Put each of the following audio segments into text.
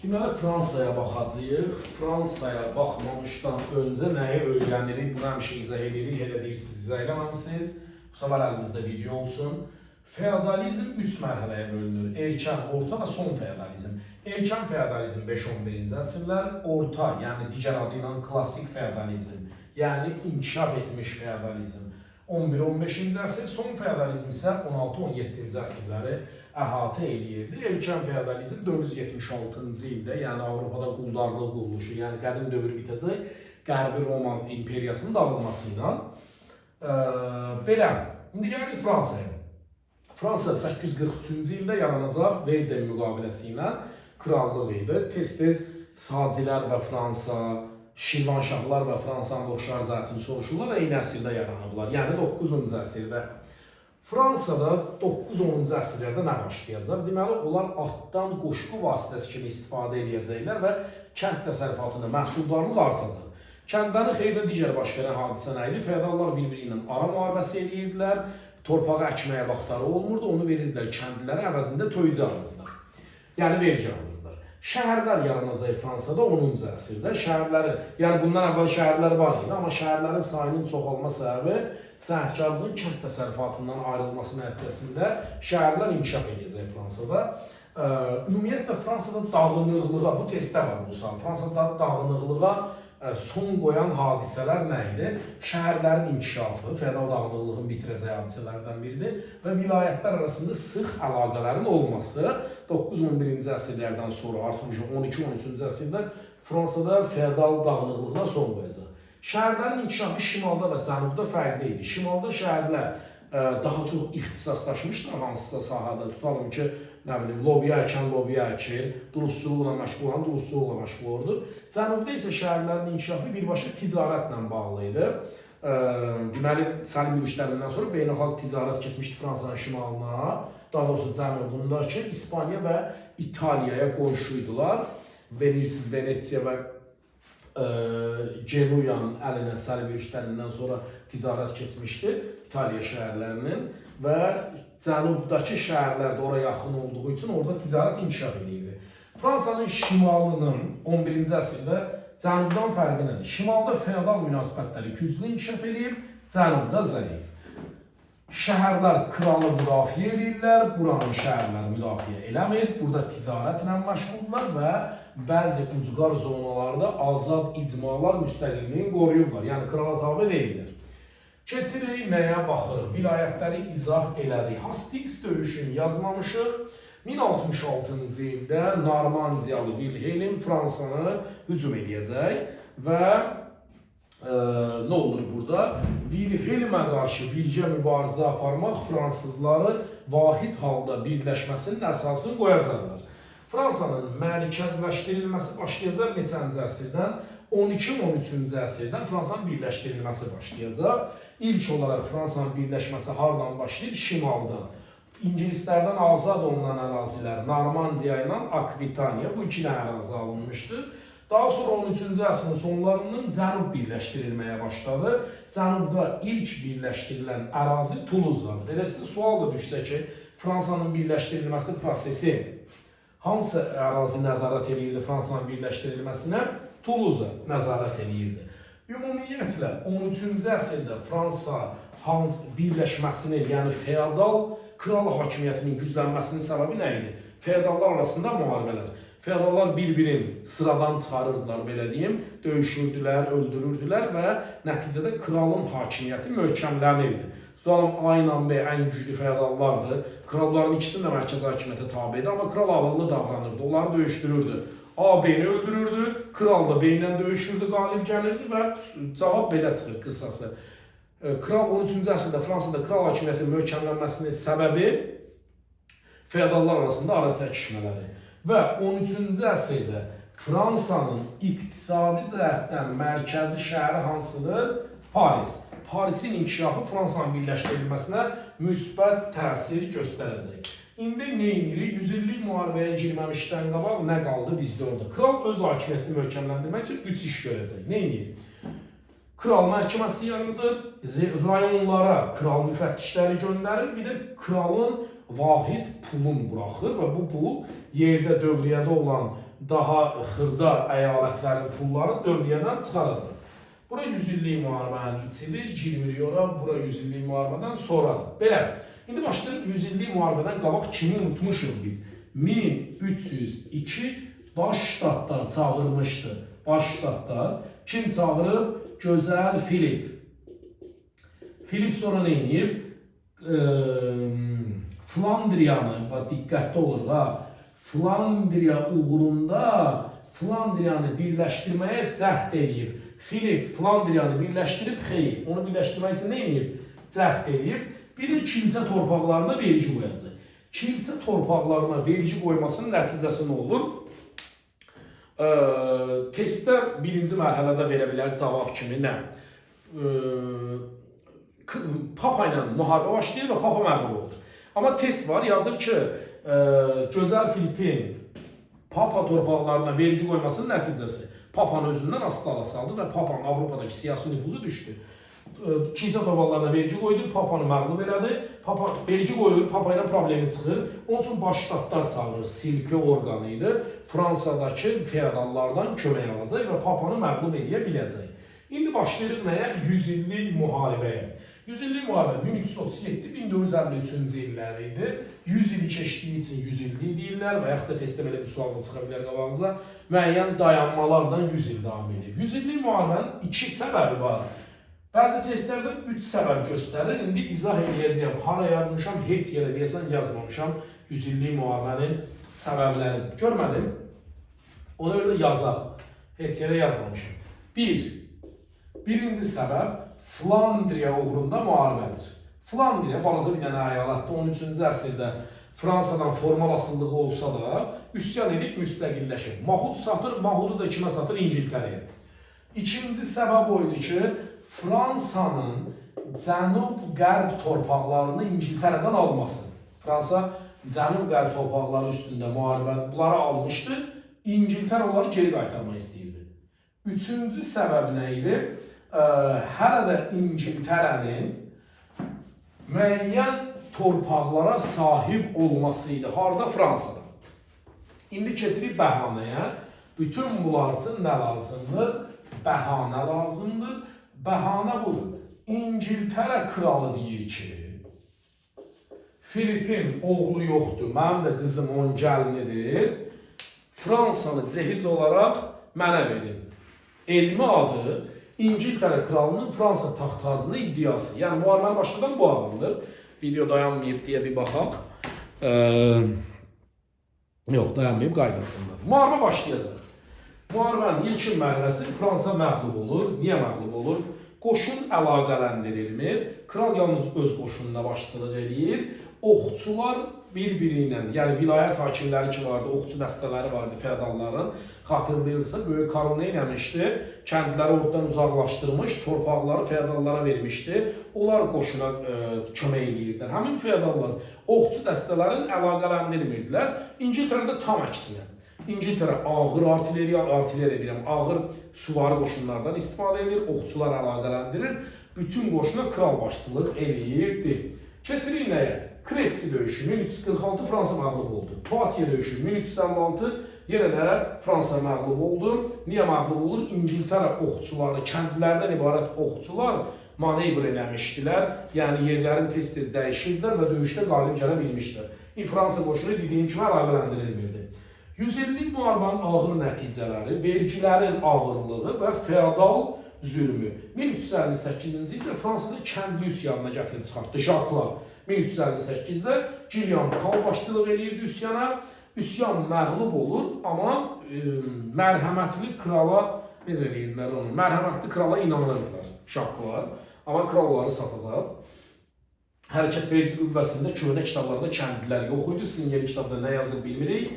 Deməli, Fransaya baxacağıq. Fransaya baxmamışdan öncə nəyi öyrənirik? Bunu həmişə izah edirik. Elə deyirsiniz, izah eləməmisiniz. Bu səfər əlimizdə video olsun. Feodalizm 3 mərhələyə bölünür. Erkən, orta və son feodalizm. Erkən feodalizm 5-11-ci əsrlər, orta, yəni digər adı ilə klassik feodalizm, yəni inkişaf etmiş feodalizm 11-15-ci əsr, son feodalizm isə 16-17-ci əsrləri əhatə eləyirdi. Erkən feodalizm 476-cı ildə, yəni Avropada quldarlıq quruluşu, yəni qədim dövr bitəcək, Qərbi Roman imperiyasının dağılması ilə. Belə, indi gəlirik Fransaya. Fransa 843-cü ildə yaranacaq Verden müqaviləsi ilə krallıq idi. Tez-tez Sacilər və Fransa, Şirvanşahlar və Fransanın oxşar zətini soruşurlar, eyni əsrdə yaranıblar. Yəni 9-cu əsrdə. Fransada 9-10-cu əsrlərdə nə başlayacaq? Deməli, onlar atdan qoşqu vasitəsi kimi istifadə edəcəklər və kənd təsərrüfatında məhsuldarlıq artacaq. Kəndlərin xeyrinə digər baş verən hadisə nə idi? Feodallar bir-biri ilə ara müharibəsi edirdilər, torpağı əkməyə vaxtları olmurdu, onu verirdilər kəndlilərə, əvəzində töycə alırdılar. Yəni vergi alırdılar. Şəhərlər yaranacaq Fransada 10-cu əsrdə. Şəhərləri, yəni bundan əvvəl şəhərlər var idi, amma şəhərlərin sayının çoxalma səbəbi sənətkarlığın kənd təsərrüfatından ayrılması nəticəsində şəhərlər inkişaf edəcək Fransada. Ümumiyyətlə Fransada dağınıqlığa, bu testdə var bu saat, Fransada dağınıqlığa son qoyan hadisələr nə idi? Şəhərlərin inkişafı, feodal dağınıqlığın bitirəcəyi hadisələrdən biridir və vilayətlər arasında sıx əlaqələrin olması 9-11-ci əsrlərdən sonra artıq 12-13-cü əsrdə Fransada feodal dağınıqlığına son qoyacaq. Şəhərlərin inkişafı şimalda və cənubda fərqli idi. Şimalda şəhərlər daha çox ixtisaslaşmışlar hansısa sahədə. Tutalım ki, nə bilim, lobiya əkən lobiya əkir, duluzçuluqla məşğul olan duluzçuluqla məşğul olurdu. Cənubda isə şəhərlərin inkişafı birbaşa ticarətlə bağlı idi. Deməli, Səlim yürüşlərindən sonra beynəlxalq ticarət keçmişdi Fransanın şimalına, daha doğrusu cənubundakı İspaniya və İtaliyaya qonşuydular. Venetsiya və Genuyanın əlinə Səlim yürüşlərindən sonra ticarət keçmişdi İtaliya şəhərlərinin və cənubdakı şəhərlər də oraya yaxın olduğu üçün orada ticarət inkişaf edirdi. Fransanın şimalının 11-ci əsrdə cənubdan fərqi nədir? Şimalda feodal münasibətləri güclü inkişaf edib, cənubda zəif. Şəhərlər kralı müdafiə edirlər, buranın şəhərləri müdafiə eləmir, burada ticarətlə məşğuldurlar və bəzi ucqar zonalarda azad icmalar müstəqilliğini qoruyurlar, yəni krala tabe deyirlər. Keçirik nəyə baxırıq? Vilayətləri izah elədik. Hastings döyüşünü yazmamışıq. 1066-cı ildə Normandiyalı Wilhelm Fransanı hücum edəcək və nə olur burada? Wilhelmə qarşı birgə mübarizə aparmaq fransızları vahid halda birləşməsinin əsasını qoyacaqlar. Fransanın mərkəzləşdirilməsi başlayacaq neçənci əsrdən? 12-13-cü əsrdən Fransanın birləşdirilməsi başlayacaq. İlk olaraq Fransanın birləşməsi hardan başlayır? Şimaldan. İngilislərdən azad olunan ərazilər Normandiya ilə Akvitaniya, bu iki dənə ərazi alınmışdı. Daha sonra 13-cü əsrin sonlarından cənub birləşdirilməyə başladı. Cənubda ilk birləşdirilən ərazi Toulouse-dadır. Elə sizə sual da düşsə ki, Fransanın birləşdirilməsi prosesi hansı ərazi nəzarət edirdi Fransanın birləşdirilməsinə? Toulouse nəzarət edirdi. Ümumiyyətlə 13-cü əsrdə Fransa birləşməsini, yəni feodal kral hakimiyyətinin güclənməsinin səbəbi nə idi? Feodallar arasında müharibələr. Feodallar bir-birini sıradan çıxarırdılar, belə deyim, döyüşürdülər, öldürürdülər və nəticədə kralın hakimiyyəti möhkəmlənirdi. Tutalım, A ilə B ən güclü feodallardır. Kralların ikisi də mərkəzi hakimiyyətə tabe idi, amma kral ağıllı davranırdı, onları döyüşdürürdü. A B-ni öldürürdü, kral da B ilə döyüşürdü, qalib gəlirdi və cavab belə çıxır qısası. Kral 13-cü əsrdə Fransada kral hakimiyyətinin möhkəmlənməsinin səbəbi feodallar arasında ara çəkişmələri. Və 13-cü əsrdə Fransanın iqtisadi cəhətdən mərkəzi şəhəri hansıdır? Paris. Parisin inkişafı Fransanın birləşdirilməsinə müsbət təsir göstərəcək. İndi nə edirik? 100 illik müharibəyə girməmişdən qabaq nə qaldı bizdə orada? Kral öz hakimiyyətini möhkəmləndirmək üçün 3 iş görəcək. Nə edirik? Kral məhkəməsi yaradır, rayonlara kral müfəttişləri göndərir, bir də kralın vahid pulun buraxır və bu pul yerdə dövriyyədə olan daha xırda əyalətlərin pulları dövriyyədən çıxaracaq. Bura 100 illik müharibənin içidir, girmir yora, bura 100 illik müharibədən sonradır. Belə, indi başlayalım 100 illik müharibədən qabaq kimi unutmuşuq biz. 1302 baş ştatlar çağırmışdı. Baş ştatlar kim çağırıb? Gözəl Filip. Filip sonra nə edib? Flandriyanı, diqqətli olur ha, Flandriya uğrunda Flandriyanı birləşdirməyə cəhd edib. Filip Flandriyanı birləşdirib, xeyr, onu birləşdirmək üçün nə edib? Cəhd edib. Bir də kilsə torpaqlarına vergi qoyacaq. Kilsə torpaqlarına vergi qoymasının nəticəsi nə olur? Testdə birinci mərhələdə verə bilər cavab kimi nə? Papa ilə müharibə başlayır və Papa məğlub olur. Amma test var, yazır ki, Gözəl Filipin Papa torpaqlarına vergi qoymasının nəticəsi Papanın özündən asılı saldı və Papanın Avropadakı siyasi nüfuzu düşdü. Kilsə torpaqlarına vergi qoydu, Papanı məğlub elədi. Papa vergi qoyur, Papa ilə problemi çıxır. Onun üçün baş ştatlar çağırır, silkə orqanı idi. Fransadakı feodallardan kömək alacaq və Papanı məğlub edə biləcək. İndi başlayırıq nəyə? 100 illik müharibəyə. 100 illik müharibə 1337-1453-cü illəri idi. 100 ili keçdiyi üçün 100 illik deyirlər və yaxud da testdə belə bir sual çıxa bilər qabağınıza. Müəyyən dayanmalardan 100 il davam edir. 100 illik müharibənin 2 səbəbi var. Bəzi testlərdə 3 səbəb göstərir. İndi izah edəcəyəm. Hara yazmışam, heç yerə deyəsən yazmamışam. 100 illik müharibənin səbəblərini görmədim. Ona görə də yazaq. Heç yerə yazmamışam. Birinci səbəb Flandriya uğrunda müharibədir. Flandriya balaca bir dənə əyalətdə 13-cü əsrdə Fransadan formal asıllığı olsa da üsyan edib müstəqilləşir. Mahud satır, Mahudu da kimə satır? İngiltərəyə. İkinci səbəb oydu ki, Fransanın cənub-qərb torpaqlarını İngiltərədən alması. Fransa cənub-qərb torpaqları üstündə müharibələri almışdı, İngiltərə onları geri qaytarmaq istəyirdi. Üçüncü səbəb nə idi? Hələ də İngiltərənin müəyyən torpaqlara sahib olması idi. Harada? Fransada. İndi keçirik bəhanəyə. Bütün bunlar üçün nə lazımdır? Bəhanə lazımdır. Bəhanə budur. İngiltərə kralı deyir ki, Filipin oğlu yoxdur, mənim də qızım onun gəlinidir. Fransanı cehiz olaraq mənə verin. Elmi adı İngiltərə kralının Fransa taxt-tacının iddiası. Yəni müharibənin başladan bu adamdır. Video dayanmayıb deyə bir baxaq. Yox, dayanmayıb qaydasında. Müharibə başlayacaq. Müharibənin ilkin mərhələsi Fransa məğlub olur. Niyə məğlub olur? Qoşun əlaqələndirilmir. Kral yalnız öz qoşununa başçılıq eləyir. Oxçular bir-biri ilə, yəni vilayət hakimləri ki vardı, oxçu dəstələri vardı feodalların. Xatırlayırsa, Böyük Karl nə eləmişdi? Kəndləri oradan uzaqlaşdırmış, torpaqları feodallara vermişdi. Onlar qoşuna kömək edirdilər. Həmin feodallar oxçu dəstələrin əlaqələndirmirdilər. İngiltərədə tam əksinə. İngiltərə ağır artilleriya, ağır suvari qoşunlardan istifadə edir, oxçular əlaqələndirir. Bütün qoşuna kral başçılıq eləyirdi. Keçirik nəyə? Kressi döyüşü 1346 Fransa məğlub oldu. Poitiers döyüşü 1356 yenə də Fransa məğlub oldu. Niyə məğlub olur? İngiltərə oxçuları, kəndlərdən ibarət oxçular manevr eləmişdilər. Yəni yerlərin tez-tez dəyişirdilər və döyüşdə qalib gələ bilmişdilər. Fransa qoşunu dediyim kimi əlaqələndirilmirdi. 100 illik müharibənin ağır nəticələri, vergilərin ağırlığı və feodal zülmü. 1358-ci ildə Fransada kəndli üsyanına gətirib çıxartdı Jaklar. 1358-də Gillian Kal başçılıq eləyirdi üsyana. Üsyan məğlub olur, amma mərhəmətli krala, necə deyirdilər onu, mərhəmətli krala inanırdılar Jaklar. Amma kral onları satacaq. Hərəkət vergi qüvvəsində köhnə kitablarda kəndlilər yox idi. Sizin yeni kitabda nə yazır bilmirik.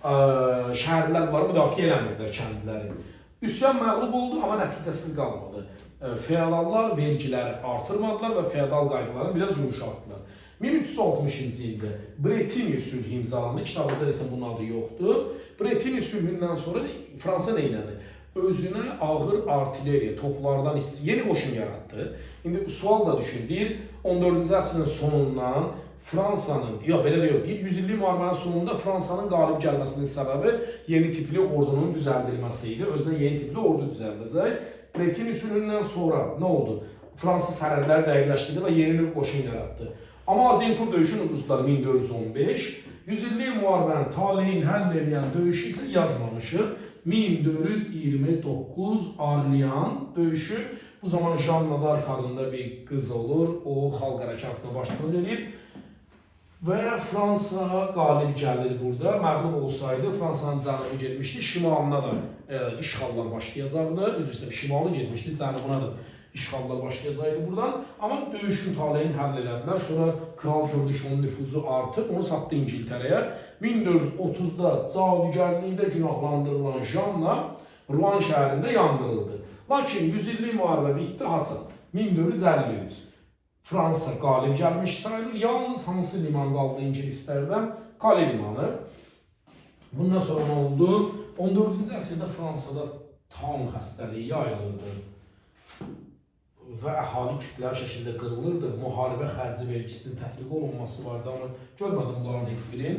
Şəhərlər bunları müdafiə eləmirdilər kəndliləri. Üsyan məğlub oldu, amma nəticəsiz qalmadı. Feodallar vergiləri artırmadılar və feodal qaydalarını biraz yumuşaltdılar. 1360-cı ildə Bretini sülhü imzalandı. Kitabımızda desəm bunun adı yoxdur. Bretini sülhündən sonra Fransa nə elədi? özünə ağır artilleriya, toplardan yeni qoşun yaratdı. İndi sual da düşün, deyir 14-cü əsrin sonundan Fransanın, ya belə də yox, 100 illik müharibənin sonunda Fransanın qalib gəlməsinin səbəbi yeni tipli ordunun düzəldilməsi idi. Özünə yeni tipli ordu düzəldəcək. Bretin üsulündən sonra nə oldu? Fransız sərhədləri dəqiqləşdirdi və yeni növ qoşun yaratdı. Amma Azincourt döyüşünün uduzdular 1415. 100 illik müharibənin taleyini həll edən döyüşü isə yazmamışıq. 1429 Arliyan döyüşü. Bu zaman Jeanne d'Arc adında bir qız olur. O xalq hərəkatına başçılıq edir. Və Fransa qalib gəlir burada. Məğlub olsaydı Fransanın cənubu getmişdi. Şimalına da işğallar başlayacaqdı. Üzr istəyirəm, şimalı getmişdi. Cənubuna da işğallar başlayacaqdı buradan. Amma döyüşün taleyini həll elədilər. Sonra Kral gördü ki, onun nüfuzu artıb. Onu satdı İngiltərəyə. 1430-da cadugərlikdə günahlandırılan Jeanne Rouen şəhərində yandırıldı. Lakin 100 illik müharibə bitdi. Haça 1453. Fransa qalib gəlmiş sayılır. Yalnız hansı liman qaldı ingilislərdən? Calais limanı. Bundan sonra nə oldu? 14-cü əsrdə Fransada tam xəstəliyi yayılırdı və əhali kütləvi şəkildə qırılırdı. Müharibə xərci vergisinin tətbiq olunması vardı, amma görmədim bunların heç birini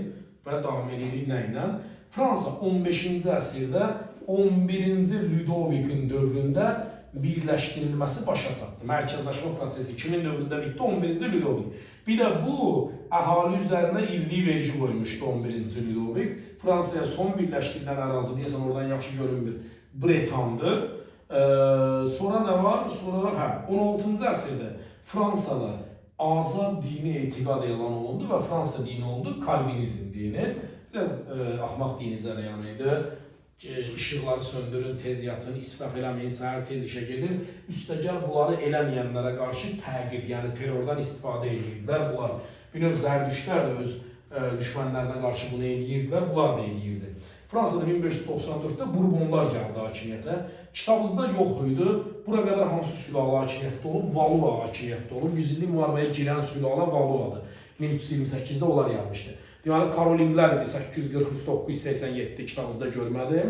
və davam edirik nə ilə? Fransa 15-ci əsrdə 11-ci Ludovikin dövründə birləşdirilməsi başa çatdı. Mərkəzləşmə prosesi kimin dövründə bitdi? 11-ci Ludovik. Bir də bu, əhali üzərinə illik vergi qoymuşdu 11-ci Ludovik. Fransaya son birləşdirilən ərazi deyəsən oradan yaxşı görünmür. Bretandır. Sonra nə var? Sonra 16-cı əsrdə Fransada azad dini etiqad elan olundu və Fransa dini oldu Kalvinizm dini. Biraz axmaq dini cərəyanı idi. İşıqları söndürün, tez yatın, israf eləməyin, səhər tez işə gedin. Üstəgəl bunları eləməyənlərə qarşı təqib, yəni terrordan istifadə edirdilər. Bunlar bir növ zərdüştlər də öz düşmənlərinə qarşı bunu edirdilər, bunlar da edirdi. Fransada 1594-də Bourbonlar gəldi hakimiyyətə. Kitabımızda yox idi. Bura qədər hansı sülalə hakimiyyətdə olub? Valois hakimiyyətdə olub. 100 illik müharibəyə girən sülalə Valois'dır. 1328-də onlar gəlmişdi. Deməli, Karolinglər idi 843-987 kitabımızda görmədim.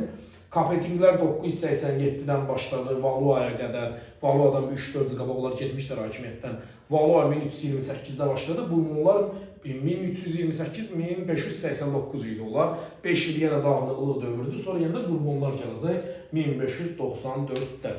Kapetinglər 987-dən başladı Valois'a qədər. Valois'dan 3-4 il qabaq onlar getmişlər hakimiyyətdən. Valois 1328-də başladı. Bourbonlar 1328-1589 idi onlar. 5 il yenə dağınıqlıq dövrdü. Sonra yenə də Bourbonlar gələcək 1594-də.